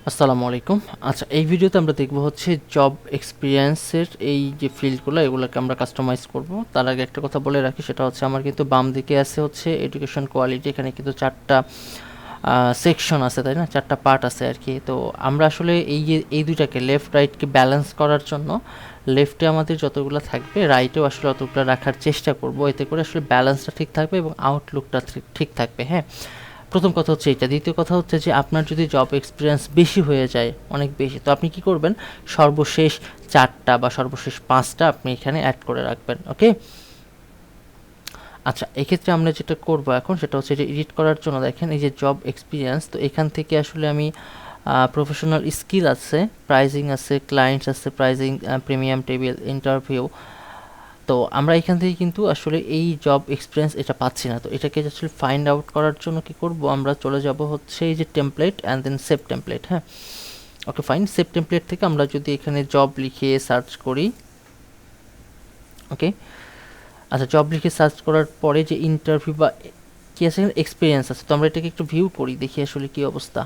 আসসালামু আলাইকুম। আচ্ছা, এই ভিডিওতে আমরা দেখব হচ্ছে জব এক্সপিরিয়েন্সের এই যে ফিল্ডগুলো এগুলোকে আমরা কাস্টমাইজ করব। তার আগে একটা কথা বলে রাখি, সেটা হচ্ছে আমার কিন্তু বাম দিকে আছে হচ্ছে এডুকেশন কোয়ালিটি। এখানে কিন্তু 4টা সেকশন আছে, তাই না? 4টা পার্ট আছে আর কি। তো আমরা আসলে এই যে এই দুইটাকে লেফট রাইটকে ব্যালেন্স করার জন্য লেফটে আমাদের যতগুলো থাকবে রাইটেও আসলে অতগুলো রাখার চেষ্টা করব, এতে করে আসলে ব্যালেন্সটা ঠিক থাকবে এবং আউটলুকটা ঠিক থাকবে। হ্যাঁ, প্রথম কথা হচ্ছে এইটা। দ্বিতীয় কথা হচ্ছে যে আপনার যদি জব এক্সপিরিয়েন্স বেশি হয়ে যায়, অনেক বেশি, তো আপনি কি করবেন, সর্বশেষ 4টা বা সর্বশেষ 5টা আপনি এখানে অ্যাড করে রাখবেন। ওকে, আচ্ছা, এক্ষেত্রে আমরা যেটা করব এখন সেটা হচ্ছে যে এডিট করার জন্য দেখেন এই যে জব এক্সপিরিয়েন্স, তো এখান থেকে আসলে আমি প্রফেশনাল স্কিল আছে, প্রাইজিং আছে, ক্লায়েন্টস আছে, প্রাইজিং, প্রিমিয়াম টেবিল, ইন্টারভিউ। তো আমরা এখান থেকে কিন্তু আসলে এই জব এক্সপিরিয়েন্স এটা পাচ্ছি না। তো এটাকে আসলে ফাইন্ড আউট করার জন্য কি করব, আমরা চলে যাব হচ্ছে এই যে template and then save template. হ্যাঁ, ওকে ফাইন। সেভ টেমপ্লেট থেকে আমরা যদি এখানে জব লিখে সার্চ করি, ওকে, আচ্ছা, জব লিখে সার্চ করার পরে যে ইন্টারভিউ বা কি আছে এখানে এক্সপিরিয়েন্স আছে, তো আমরা এটাকে একটু ভিউ করি, দেখি আসলে কি অবস্থা।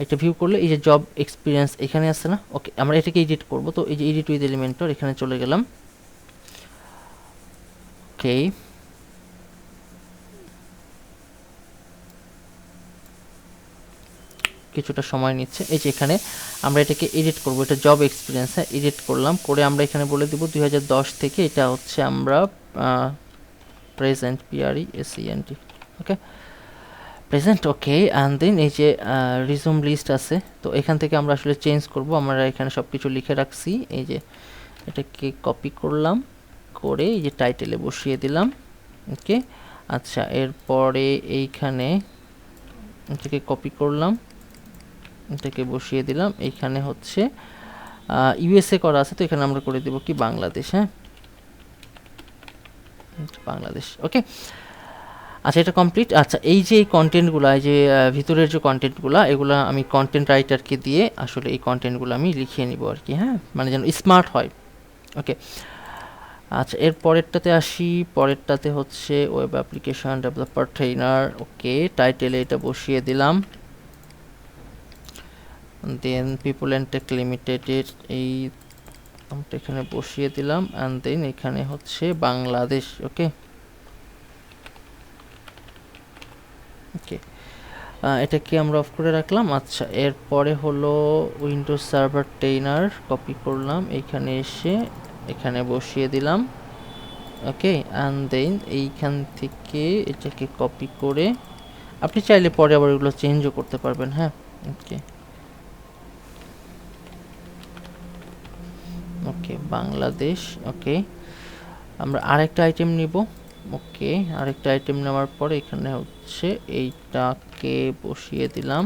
এটা ভিউ করলে এই যে জব এক্সপিরিয়েন্স এখানে আছে না? ওকে, আমরা এটাকে এডিট করব। তো এই যে এডিট উইথ এলিমেন্টর এখানে চলে গেলাম। ওকে, কিছুটা সময় নিচ্ছে। এই যে এখানে আমরা এটাকে এডিট করব, এটা জব এক্সপিরিয়েন্স। হ্যাঁ, এডিট করলাম, করে আমরা এখানে বলে দিব 2010 থেকে এটা হচ্ছে আমরা present, PRESENT। Okay, present. Okay, and then এই যে রিজুম লিস্ট আছে, তো এখান থেকে আমরা আসলে চেঞ্জ করব। আমরা এখানে সব কিছু লিখে রাখছি। এই যে এটাকে কপি করলাম, করে এই যে টাইটেলে বসিয়ে দিলাম। ওকে, আচ্ছা, এরপরে এইখানে এটাকে কপি করলাম, এটাকে বসিয়ে দিলাম। এইখানে হচ্ছে ইউএসএ করা আছে, তো এখানে আমরা করে দেব কি বাংলাদেশ। হ্যাঁ, বাংলাদেশ। ওকে, আচ্ছা, এটা কমপ্লিট। আচ্ছা, এই যে এই কন্টেন্টগুলো, এই যে ভিতরের যে কন্টেন্টগুলো, এগুলো আমি কন্টেন্ট রাইটারকে দিয়ে আসলে এই কন্টেন্টগুলো আমি লিখিয়ে নিব আর কি। হ্যাঁ, মানে যেন স্মার্ট হয়। ওকে, আচ্ছা, এর পরেরটাতে আসি। পরেরটাতে হচ্ছে ওয়েব অ্যাপ্লিকেশন ডেভেলপার ট্রেনার। ওকে, টাইটেলে এটা বসিয়ে দিলাম। দেন পিপল অ্যান্ড টেক লিমিটেডের এই এখানে বসিয়ে দিলাম, অ্যান্ড দেন এখানে হচ্ছে বাংলাদেশ। ওকে, ওকে, এটাকে আমরা অফ করে রাখলাম। আচ্ছা, এরপরে হলো উইন্ডোজ সার্ভার ট্রেনার, কপি করলাম, এইখানে এসে এখানে বসিয়ে দিলাম। ওকে, অ্যান্ড দেন এইখান থেকে এটাকে কপি করে আপনি চাইলে পরে আবার এগুলো চেঞ্জও করতে পারবেন। হ্যাঁ, ওকে, ওকে, বাংলাদেশ। ওকে, আমরা আরেকটা আইটেম নিব। ওকে, আরেকটা আইটেম নেওয়ার পরে এখানে হচ্ছে এইটাকে বসিয়ে দিলাম।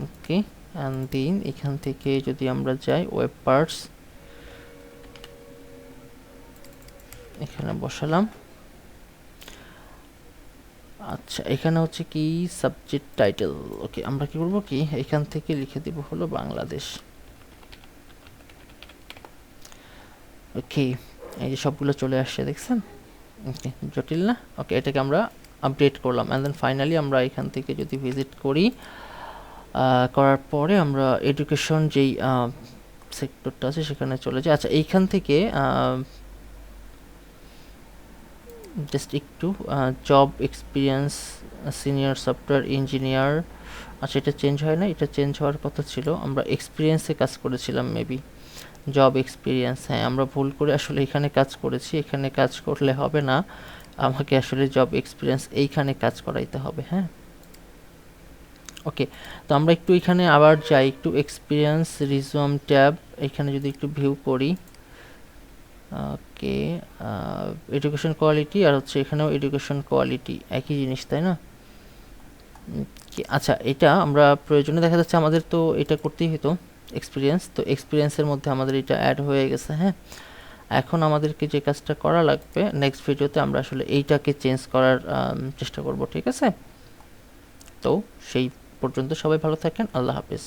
ওকে, অ্যান্ড দেন এখান থেকে যদি আমরা যাই ওয়েব পার্টস, এখানে বসালাম। আচ্ছা, এখানে হচ্ছে কি সাবজেক্ট টাইটেল। ওকে, আমরা কি করব কি এখান থেকে লিখে দিব হলো বাংলাদেশ। ওকে, এই যে সবগুলো চলে আসছে, দেখছেন? ওকে, জটিল না? ওকে, এটাকে আমরা আপডেট করলাম, অ্যান্ড দেন ফাইনালি আমরা এখান থেকে যদি ভিজিট করি, করার পরে আমরা এডুকেশন যেই সেক্টরটা আছে সেখানে চলে যাই। আচ্ছা, এইখান থেকে জাস্ট একটু job experience senior software engineer. আচ্ছা, এটা চেঞ্জ হয় না, এটা চেঞ্জ হওয়ার কথা ছিল। আমরা এক্সপিরিয়েন্সে কাজ করেছিলাম মেবি, জব এক্সপিরিয়েন্স। হ্যাঁ, আমরা ভুল করে আসলে এখানে কাজ করেছি, এখানে কাজ করলে হবে না, আমাকে আসলে জব এক্সপিরিয়েন্স এইখানে কাজ করাইতে হবে। হ্যাঁ, ওকে, তো আমরা একটু এখানে আবার যাই, একটু এক্সপিরিয়েন্স রিজুম ট্যাব, এখানে যদি একটু ভিউ করি। ওকে, এডুকেশন কোয়ালিটি আর হচ্ছে এখানেও এডুকেশন কোয়ালিটি, একই জিনিস, তাই না? আচ্ছা, এটা আমরা প্রয়োজনে দেখা যাচ্ছে আমাদের তো এটা করতেই হতো এক্সপিরিয়েন্স, তো এক্সপিরিয়েন্সের মধ্যে আমাদের এটা অ্যাড হয়ে গেছে। হ্যাঁ, এখন আমাদেরকে যে কাজটা করা লাগবে নেক্সট ভিডিওতে, আমরা আসলে এইটাকে চেঞ্জ করার চেষ্টা করব। ঠিক আছে, তো সেই পর্যন্ত সবাই ভালো থাকেন, আল্লাহ হাফেজ।